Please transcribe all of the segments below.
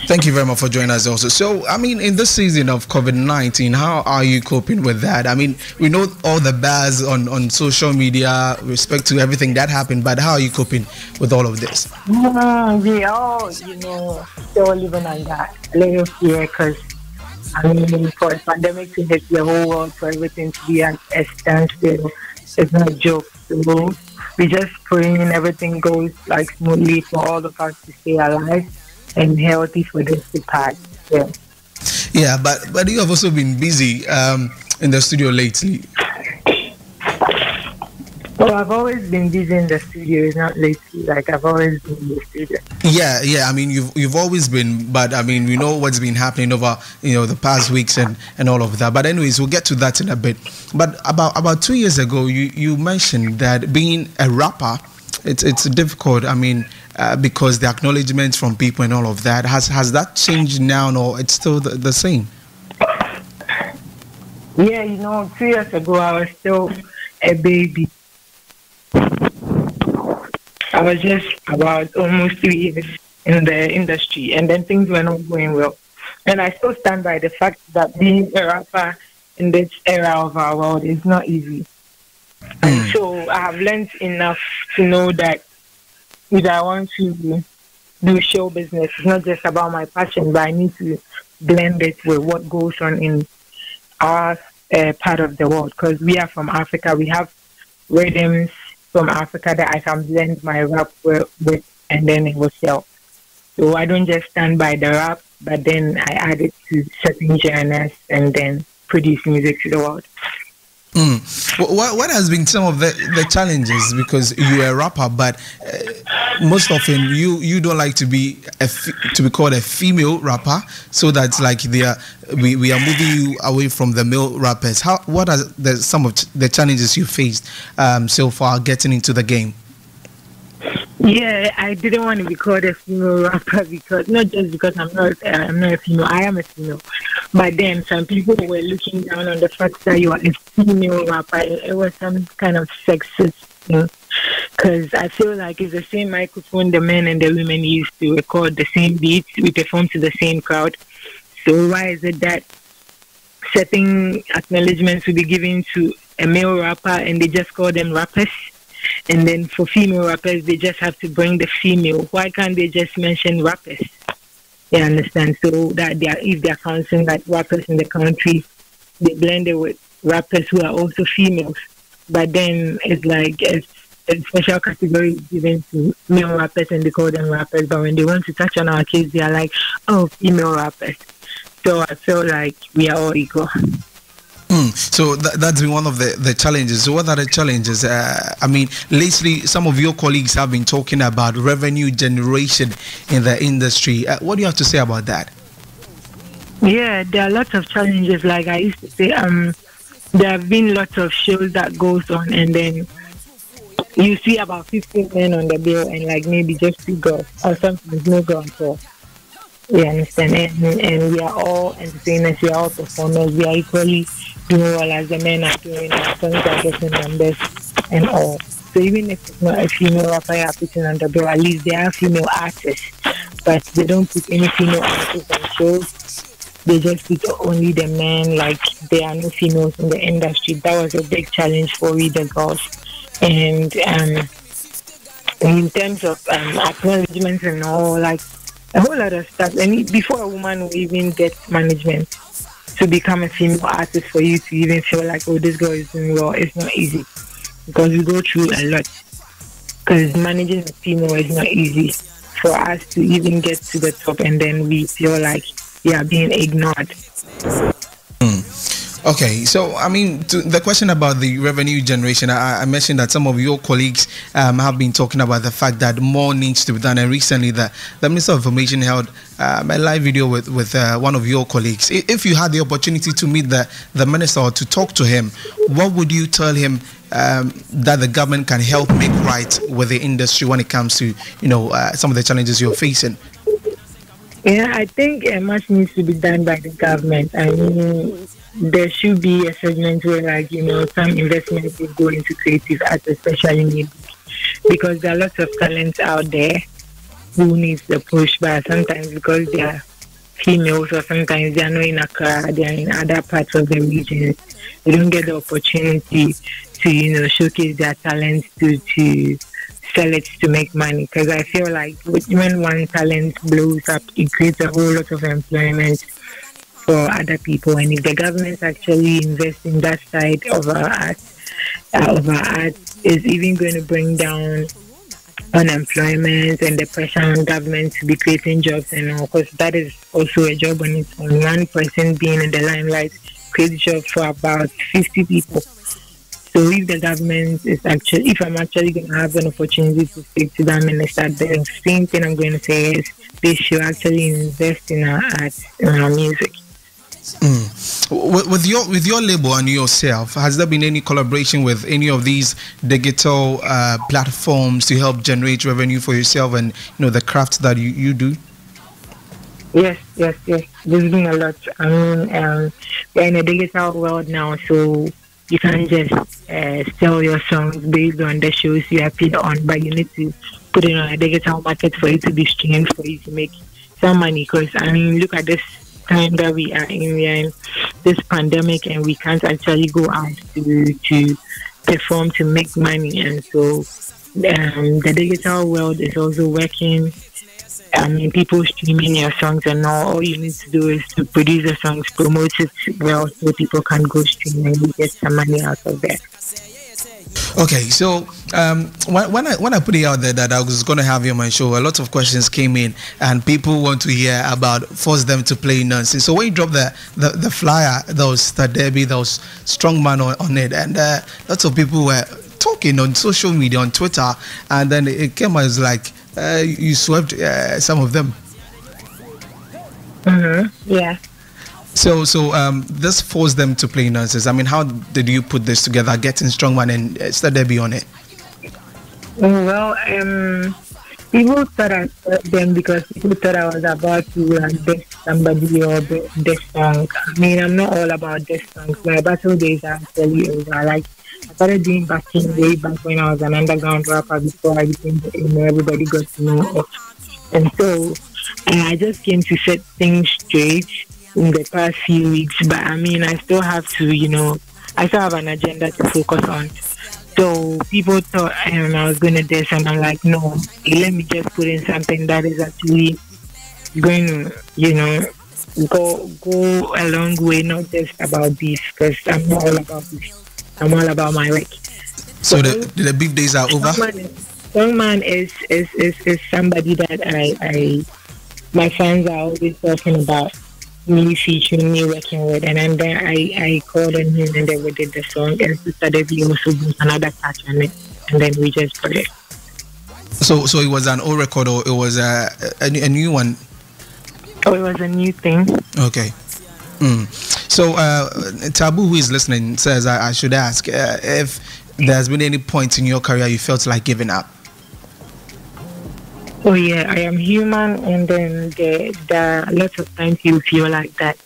Thank you very much for joining us also. So, I mean, in this season of COVID-19, how are you coping with that? I mean, we know all the buzz on social media, respect to everything that happened, but how are you coping with all of this? We all, still living under a little fear because, I mean, for a pandemic to hit the whole world, for everything to be at a standstill, it's not a joke. So we just praying everything goes like smoothly for all of us to stay alive and healthy for this to pass. Yeah. Yeah, but you have also been busy in the studio lately. Well, I've always been busy in the studio. It's not lately. Like I've always been in the studio. Yeah. I mean, you've always been, but I mean, we know what's been happening over the past weeks and all of that. But anyways, we'll get to that in a bit. But about 2 years ago, you mentioned that being a rapper, it's difficult. I mean, because the acknowledgement from people and all of that has that changed now, or it's still the same? Yeah, 2 years ago I was still a baby. I was just about almost 3 years in the industry, and then things were not going well. And I still stand by the fact that being a rapper in this era of our world is not easy. And so I have learned enough to know that if I want to do show business, it's not just about my passion, but I need to blend it with what goes on in our part of the world. Because we are from Africa, we have rhythms from Africa that I can blend my rap with, and then it will sell. So I don't just stand by the rap, but then I add it to certain genres and then produce music to the world. What has been some of the challenges? Because you're a rapper, but most often you don't like to be called a female rapper, so that's like we are moving you away from the male rappers. What are some of the challenges you faced so far getting into the game? Yeah, I didn't want to be called a female rapper because not just because I'm not a female. I am a female, but then some people were looking down on the fact that you are a female rapper. It was some kind of sexist thing because I feel like it's the same microphone the men and the women use to record the same beats. We perform to the same crowd. So why is it that certain acknowledgements will be given to a male rapper and they just call them rappers? And then for female rappers, they just have to bring the female. Why can't they just mention rappers? You understand? So that if they're counting like rappers in the country, they blend it with rappers who are also females. But then it's like a special category given to male rappers and they call them rappers. But when they want to touch on our case, they are like, oh, female rappers. So I feel like we are all equal. So that's been one of the challenges. So what are the challenges? I mean, lately, some of your colleagues have been talking about revenue generation in the industry. What do you have to say about that? Yeah, there are lots of challenges. Like I used to say, there have been lots of shows that goes on, and then you see about 15 men on the bill, and like maybe just 2 girls, or sometimes no girl at all. You understand? And we are all entertainers, we are all performers, we are equally doing well as the men are doing, our songs are getting numbers and all. So even if it's not a female rapper are putting on the bill, at least there are female artists, but they don't put any female artists on shows. They just put only the men, like there are no females in the industry. That was a big challenge for we the girls. And in terms of acknowledgements and all, like a whole lot of stuff. And before a woman will even get management to become a female artist, for you to even feel like, oh, this girl is doing well, it's not easy. Because we go through a lot. Because managing a female is not easy. For us to even get to the top and then we feel like we are being ignored. Okay, so I mean, to the question about the revenue generation, I mentioned that some of your colleagues have been talking about the fact that more needs to be done. And recently, the Minister of Information held a live video with one of your colleagues. If you had the opportunity to meet the minister or to talk to him, what would you tell him that the government can help make right with the industry when it comes to some of the challenges you're facing? Yeah, I think much needs to be done by the government. I mean, there should be a segment where, like, some investments will go into creative arts, especially music, because there are lots of talents out there who needs the push, but sometimes because they are females, or sometimes they are not in Accra, they are in other parts of the region. They don't get the opportunity to, showcase their talents to sell it to make money. Because I feel like when one talent blows up, it creates a whole lot of employment for other people. And if the government actually invests in that side of our art, is even going to bring down unemployment and the pressure on government to be creating jobs and all, because that is also a job on its own. One person being in the limelight creates jobs for about 50 people. So if the government if I'm actually going to have an opportunity to speak to that minister, the same thing I'm going to say is they should actually invest in our art, in our music. With your label and yourself, has there been any collaboration with any of these digital platforms to help generate revenue for yourself and the craft that you do? Yes. There's been a lot. I mean, we're in a digital world now, so you can't just sell your songs based on the shows you appear on, but you need to put it on a digital market for it to be streamed, for you to make some money. Because I mean, look at this time that we are in this pandemic, and we can't actually go out to perform to make money. And so the digital world is also working. I mean, people streaming your songs, and all you need to do is to produce the songs, promote it well, so people can go stream and you get some money out of that. Okay, so when I put it out there that I was going to have you on my show, a lot of questions came in, and people want to hear about force them to play nonsense. So when you drop the flyer, there was Debbie, there was Strongman on it, and lots of people were talking on social media, on Twitter, and then it came as like you swept some of them. Yeah. So this forced them to play nonsense. I mean, how did you put this together, getting Strongman and Debbie on it? Well, people thought I swept them because people thought I was about to diss somebody or this song. I mean, I'm not all about this songs. My battle days are actually over. Like, I started doing batting way back when I was an underground rapper before I became everybody got to know. And so I just came to set things straight in the past few weeks, but I mean, I still have to, I still have an agenda to focus on. So people thought I was going to do this, and I'm like, no, let me just put in something that is actually going to, go a long way, not just about this, because I'm not all about this. I'm all about my work. So the big days are over? Strongman is somebody that my fans are always talking about. Me featuring, me working with, and then I called on him, and then we did the song, and Sister Debbie also put another touch on it, and then we just put it. So it was an old record, or it was a new one? Oh, it was a new thing. Okay. So Taboo, who is listening, says I should ask if there's been any point in your career you felt like giving up. Oh yeah, I am human, and then there are lots of times you feel like that.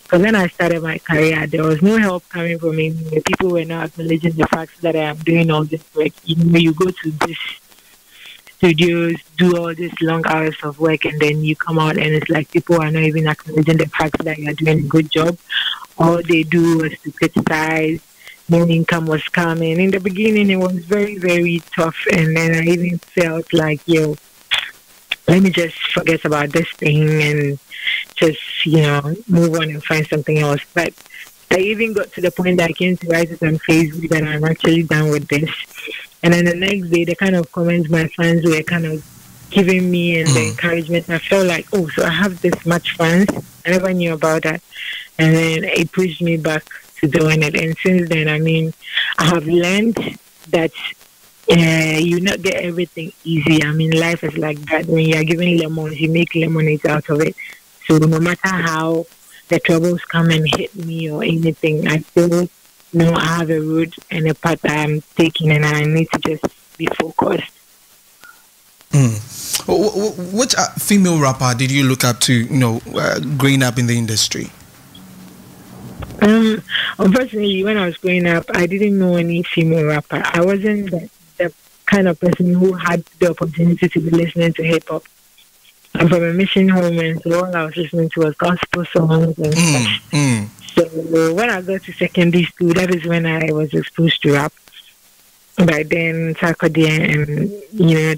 Because when I started my career, there was no help coming from me. People were not acknowledging the fact that I am doing all this work. You go to these studios, do all these long hours of work, and then you come out and it's like people are not even acknowledging the fact that you're doing a good job. All they do was to criticize. No income was coming. In the beginning, it was very, very tough, and then I even felt like, let me just forget about this thing and just, move on and find something else. But I even got to the point that I came to write it on Facebook that I'm actually done with this. And then the next day, the kind of comments my fans were kind of giving me and the encouragement, I felt like, oh, so I have this much fans. I never knew about that. And then it pushed me back to doing it. And since then, I mean, I have learned that you not get everything easy. I mean, life is like that. When you are given lemons, you make lemonade out of it. So no matter how the troubles come and hit me or anything, I still know I have a road and a path I'm taking, and I need to just be focused. Which female rapper did you look up to, growing up in the industry? Unfortunately, when I was growing up, I didn't know any female rapper. I wasn't the kind of person who had the opportunity to be listening to hip hop. I'm from a mission home, and so all I was listening to was gospel songs and stuff. So when I got to secondary school, that is when I was exposed to rap. By then, Sakode and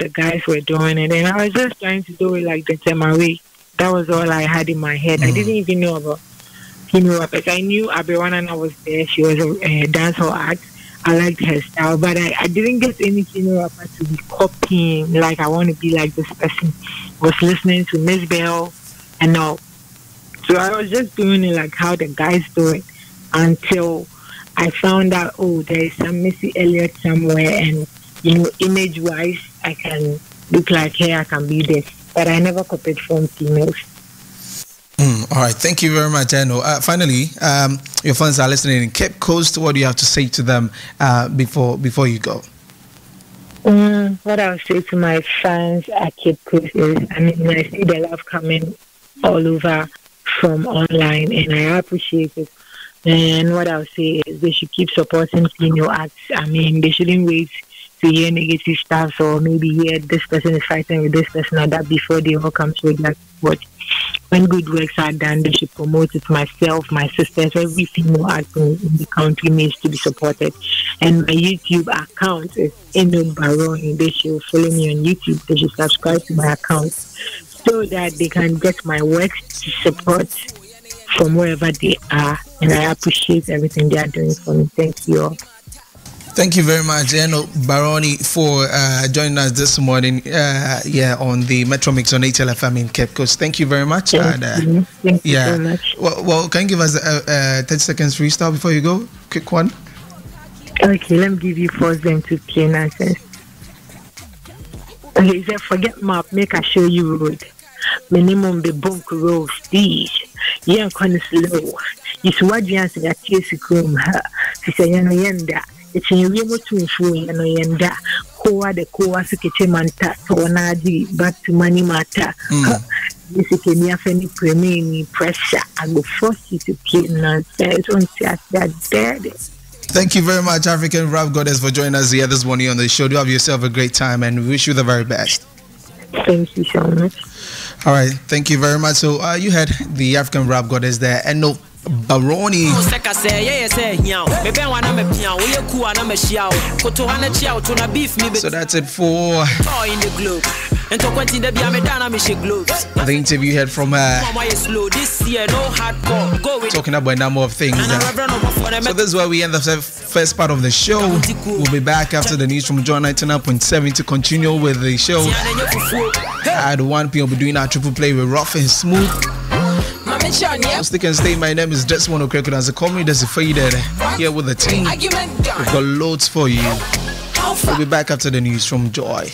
the guys were doing it, and I was just trying to do it like the Temawe. That was all I had in my head. I didn't even know about female rappers. I knew Abewanana was there. She was a dancehall act. I liked her style, but I didn't get any female rapper to be copying. Like, I want to be like this person. Was listening to Miss Bell and all. So I was just doing it like how the guys do it until I found out, there is some Missy Elliott somewhere, and image-wise, I can look like her, I can be this. But I never copied from females. All right, thank you very much, Eno. Finally, your fans are listening in Cape Coast. What do you have to say to them before you go? What I'll say to my fans at Cape Coast is, I see the love coming all over from online, and I appreciate it. And what I'll say is they should keep supporting female acts. They shouldn't wait to hear negative stuff or maybe hear this person is fighting with this person or that before they all come to that support. When good works are done, they should promote it. Myself, my sisters, every female act in the country needs to be supported. And my YouTube account is ENO BARONY. They should follow me on YouTube. They should subscribe to my account so that they can get my work to support from wherever they are, and I appreciate everything they are doing for me. Thank you all. Thank you very much, ENO BARONY, for joining us this morning on the Metro Mix on HLFM in Cape Coast. Thank you very much. Thank you so much. Well, can you give us 30 seconds freestyle before you go? Quick one. Okay, let me give you force them to play nonsense. Okay, he said, forget map, make I show you road. Minimum the bunk road stage. Yeah, kind of slow. It's what you answer at Tiesicum. She said, Yenda. It's in remote to influence Yenda. Koa the Koa Sikemanta, Tonaji, back to money matter. This is a near any premium pressure. I will force you to play nonsense on that. Thank you very much, African Rap Goddess, for joining us here this morning on the show. Do have yourself a great time, and we wish you the very best. Thank you so much. All right, thank you very much. So you had the African Rap Goddess there, ENO BARONY. So that's it for the interview you heard from her, talking about a number of things. So this is where we end the first part of the show. We'll be back after the news from Joy 99.7 to continue with the show. At 1 p.m. we'll be doing our triple play with Rough and Smooth. So stick and stay. My name is Desmond Okreku. As a comedy, there's a faded here with the team. We've got loads for you. We'll be back after the news from Joy.